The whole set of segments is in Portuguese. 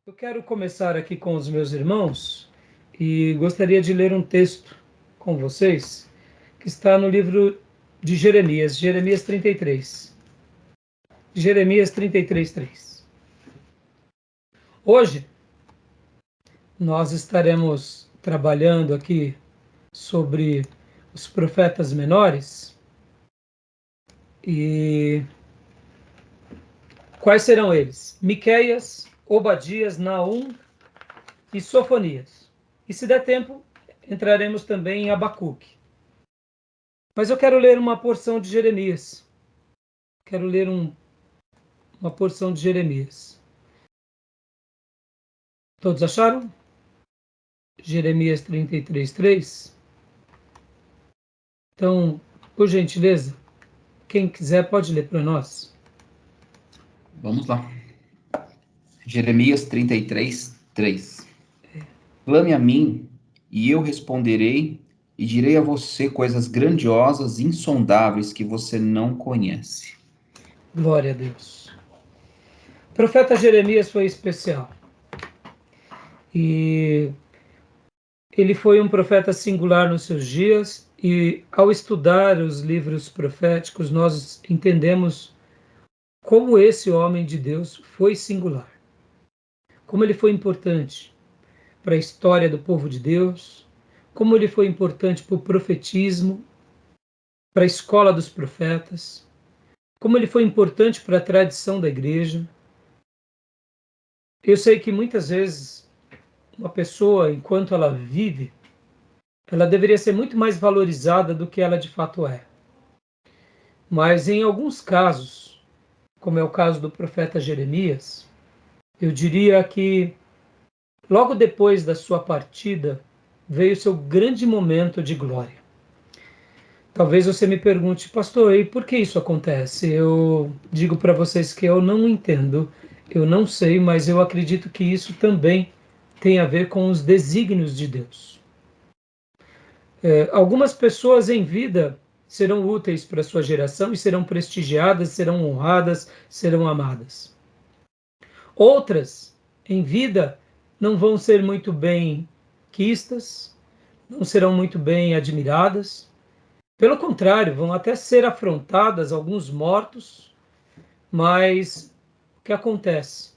Eu quero começar aqui com os meus irmãos e gostaria de ler um texto com vocês que está no livro de Jeremias, Jeremias 33. Jeremias 33, 3. Hoje nós estaremos trabalhando aqui sobre os profetas menores e quais serão eles? Miqueias, Obadias, Naum e Sofonias. E se der tempo, entraremos também em Abacuque. Mas eu quero ler uma porção de Jeremias. Quero ler uma porção de Jeremias. Todos acharam? Jeremias 33, 3. Então, por gentileza, quem quiser pode ler para nós. Vamos lá. Jeremias 33, 3. Clame a mim, e eu responderei, e direi a você coisas grandiosas e insondáveis que você não conhece. Glória a Deus. O profeta Jeremias foi especial. E ele foi um profeta singular nos seus dias, e ao estudar os livros proféticos, nós entendemos como esse homem de Deus foi singular. Como ele foi importante para a história do povo de Deus, como ele foi importante para o profetismo, para a escola dos profetas, como ele foi importante para a tradição da igreja. Eu sei que muitas vezes uma pessoa, enquanto ela vive, ela deveria ser muito mais valorizada do que ela de fato é. Mas em alguns casos, como é o caso do profeta Jeremias, eu diria que logo depois da sua partida veio seu grande momento de glória. Talvez você me pergunte, pastor, e por que isso acontece? Eu digo para vocês que eu não entendo, eu não sei, mas eu acredito que isso também tem a ver com os desígnios de Deus. Algumas pessoas em vida serão úteis para a sua geração e serão prestigiadas, serão honradas, serão amadas. Outras, em vida, não vão ser muito bem quistas, não serão muito bem admiradas. Pelo contrário, vão até ser afrontadas, alguns mortos, mas o que acontece?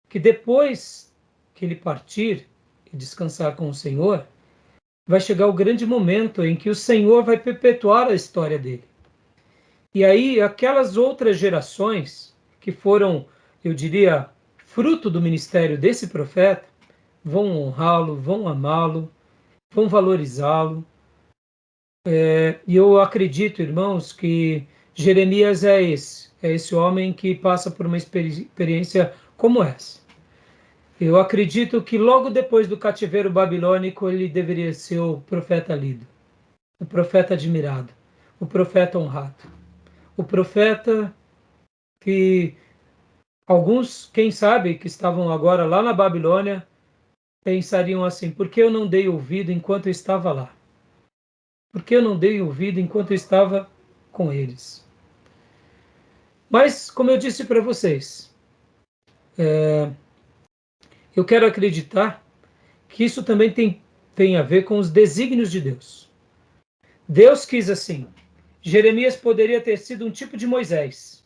Que depois que ele partir e descansar com o Senhor, vai chegar o grande momento em que o Senhor vai perpetuar a história dele. E aí, aquelas outras gerações que foram, eu diria, fruto do ministério desse profeta, vão honrá-lo, vão amá-lo, vão valorizá-lo. E eu acredito, irmãos, que Jeremias é esse homem que passa por uma experiência como essa. Eu acredito que logo depois do cativeiro babilônico ele deveria ser o profeta lido, o profeta admirado, o profeta honrado, o profeta que alguns, quem sabe, que estavam agora lá na Babilônia, pensariam assim: por que eu não dei ouvido enquanto eu estava lá? Por que eu não dei ouvido enquanto eu estava com eles? Mas, como eu disse para vocês, eu quero acreditar que isso também tem a ver com os desígnios de Deus. Deus quis assim. Jeremias poderia ter sido um tipo de Moisés.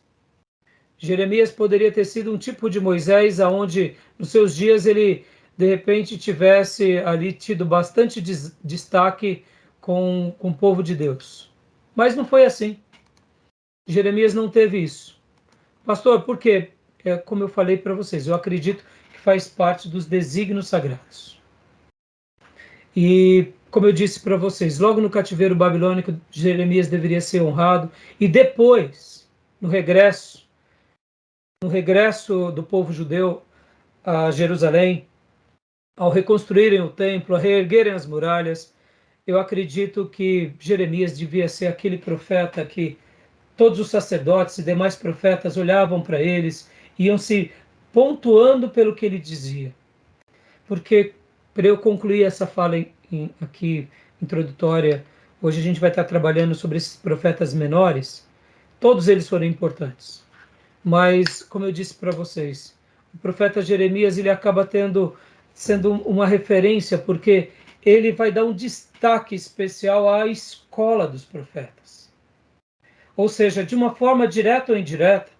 Jeremias poderia ter sido um tipo de Moisés aonde nos seus dias ele de repente tivesse ali tido bastante destaque com o povo de Deus. Mas não foi assim. Jeremias não teve isso. Pastor, por quê? Como eu falei para vocês, eu acredito que faz parte dos desígnios sagrados. E, como eu disse para vocês, logo no cativeiro babilônico, Jeremias deveria ser honrado. E depois, no regresso do povo judeu a Jerusalém, ao reconstruírem o templo, a reerguerem as muralhas, eu acredito que Jeremias devia ser aquele profeta que todos os sacerdotes e demais profetas olhavam para eles, iam se pontuando pelo que ele dizia. Porque, para eu concluir essa fala aqui introdutória, hoje a gente vai estar trabalhando sobre esses profetas menores. Todos eles foram importantes. Mas, como eu disse para vocês, o o profeta Jeremias ele acaba sendo uma referência, porque ele vai dar um destaque especial à escola dos profetas. Ou seja, de uma forma direta ou indireta,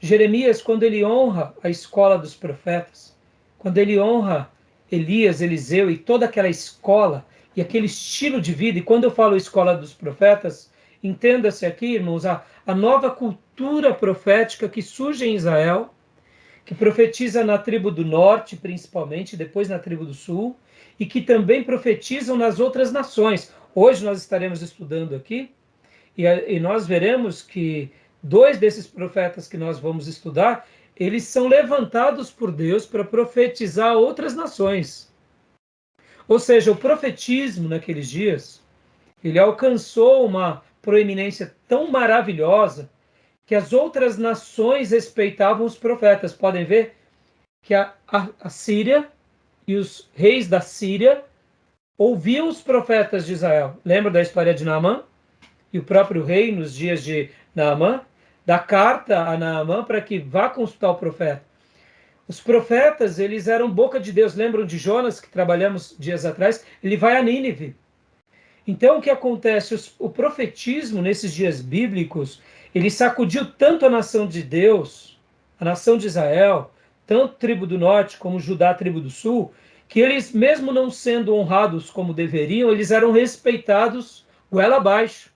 Jeremias, quando ele honra a escola dos profetas, quando ele honra Elias, Eliseu e toda aquela escola e aquele estilo de vida, e quando eu falo escola dos profetas, entenda-se aqui, irmãos, a nova cultura profética que surge em Israel, que profetiza na tribo do norte, principalmente, depois na tribo do sul, e que também profetizam nas outras nações. Hoje nós estaremos estudando aqui, e nós veremos que dois desses profetas que nós vamos estudar, eles são levantados por Deus para profetizar outras nações. Ou seja, o profetismo naqueles dias, ele alcançou uma proeminência tão maravilhosa que as outras nações respeitavam os profetas. Podem ver que a Síria e os reis da Síria ouviam os profetas de Israel. Lembra da história de Naamã? E o próprio rei, nos dias de Naamã, dá carta a Naamã para que vá consultar o profeta. Os profetas, eles eram boca de Deus. Lembram de Jonas, que trabalhamos dias atrás? Ele vai a Nínive. Então, o que acontece? O profetismo, nesses dias bíblicos, ele sacudiu tanto a nação de Deus, a nação de Israel, tanto a tribo do norte como Judá, a tribo do sul, que eles, mesmo não sendo honrados como deveriam, eles eram respeitados goela abaixo.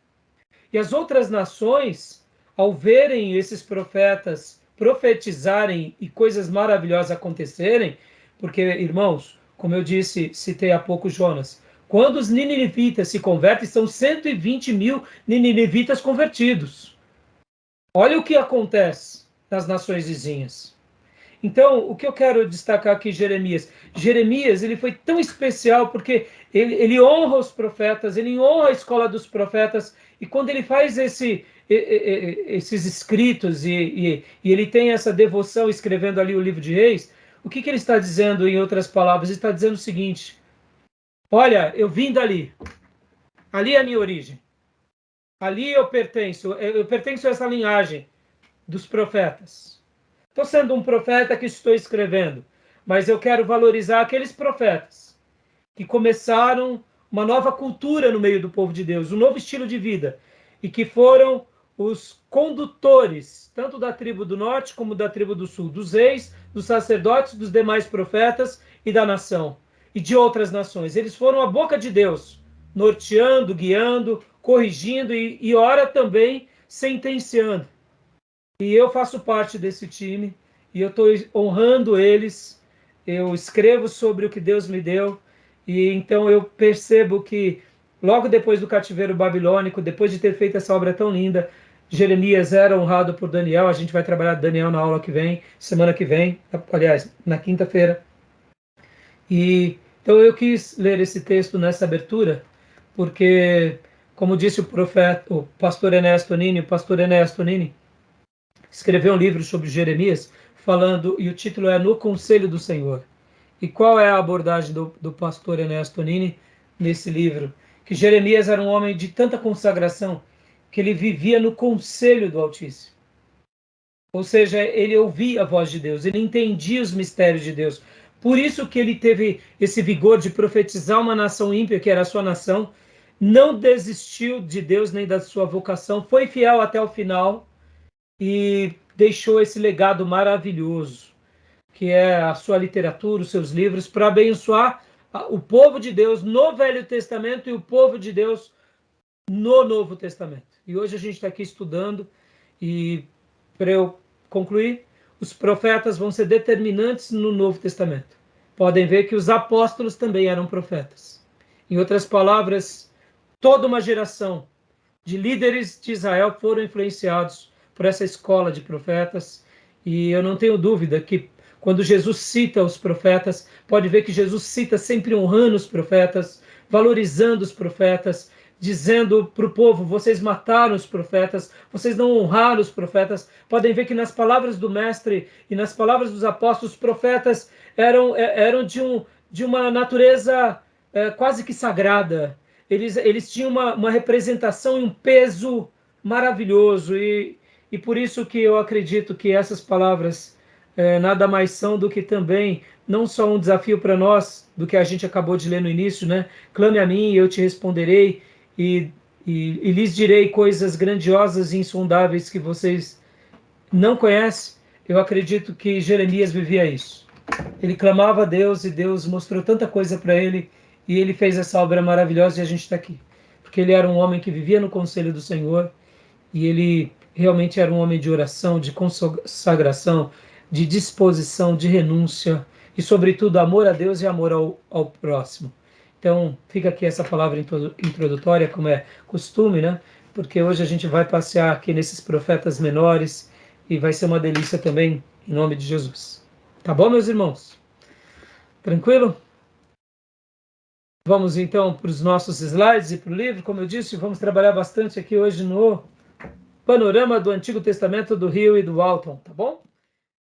E as outras nações, ao verem esses profetas profetizarem e coisas maravilhosas acontecerem, porque, irmãos, como eu disse, citei há pouco Jonas, quando os ninivitas se convertem, são 120 mil ninivitas convertidos. Olha o que acontece nas nações vizinhas. Então, o que eu quero destacar aqui, Jeremias? Jeremias, ele foi tão especial porque ele honra os profetas, ele honra a escola dos profetas, e quando ele faz esses escritos e ele tem essa devoção escrevendo ali o livro de Reis, o que ele está dizendo, em outras palavras? Ele está dizendo o seguinte: olha, eu vim dali, ali é a minha origem, ali eu pertenço a essa linhagem dos profetas. Estou sendo um profeta que estou escrevendo, mas eu quero valorizar aqueles profetas que começaram uma nova cultura no meio do povo de Deus, um novo estilo de vida, e que foram os condutores, tanto da tribo do norte como da tribo do sul, dos reis, dos sacerdotes, dos demais profetas e da nação, e de outras nações. Eles foram a boca de Deus, norteando, guiando, corrigindo e ora também sentenciando. E eu faço parte desse time, e eu estou honrando eles, eu escrevo sobre o que Deus me deu, e então eu percebo que logo depois do cativeiro babilônico, depois de ter feito essa obra tão linda, Jeremias era honrado por Daniel. A gente vai trabalhar Daniel na aula que vem, semana que vem, aliás, na quinta-feira. E então eu quis ler esse texto nessa abertura, porque, como disse o pastor Ernesto Nini escreveu um livro sobre Jeremias, falando, e o título é No Conselho do Senhor. E qual é a abordagem do pastor Ernesto Nini nesse livro? Que Jeremias era um homem de tanta consagração que ele vivia no conselho do Altíssimo. Ou seja, ele ouvia a voz de Deus, ele entendia os mistérios de Deus. Por isso que ele teve esse vigor de profetizar uma nação ímpia, que era a sua nação, não desistiu de Deus nem da sua vocação, foi fiel até o final e deixou esse legado maravilhoso, que é a sua literatura, os seus livros, para abençoar o povo de Deus no Velho Testamento e o povo de Deus no Novo Testamento. E hoje a gente está aqui estudando, e para eu concluir, os profetas vão ser determinantes no Novo Testamento. Podem ver que os apóstolos também eram profetas. Em outras palavras, toda uma geração de líderes de Israel foram influenciados por essa escola de profetas, e eu não tenho dúvida que quando Jesus cita os profetas, pode ver que Jesus cita sempre honrando os profetas, valorizando os profetas, dizendo para o povo: vocês mataram os profetas, vocês não honraram os profetas. Podem ver que nas palavras do mestre e nas palavras dos apóstolos, os profetas eram de uma natureza quase que sagrada. Eles tinham uma representação e um peso maravilhoso, e por isso que eu acredito que essas palavras nada mais são do que também, não só um desafio para nós, do que a gente acabou de ler no início, né? Clame a mim e eu te responderei, e, e lhes direi coisas grandiosas e insondáveis que vocês não conhecem. Eu acredito que Jeremias vivia isso. Ele clamava a Deus e Deus mostrou tanta coisa para ele, e ele fez essa obra maravilhosa e a gente está aqui. Porque ele era um homem que vivia no conselho do Senhor, e ele realmente era um homem de oração, de consagração, de disposição, de renúncia e, sobretudo, amor a Deus e amor ao próximo. Então, fica aqui essa palavra introdutória, como é costume, né? Porque hoje a gente vai passear aqui nesses profetas menores e vai ser uma delícia também, em nome de Jesus. Tá bom, meus irmãos? Tranquilo? Vamos então para os nossos slides e para o livro. Como eu disse, vamos trabalhar bastante aqui hoje no panorama do Antigo Testamento do Rio e do Alton, tá bom?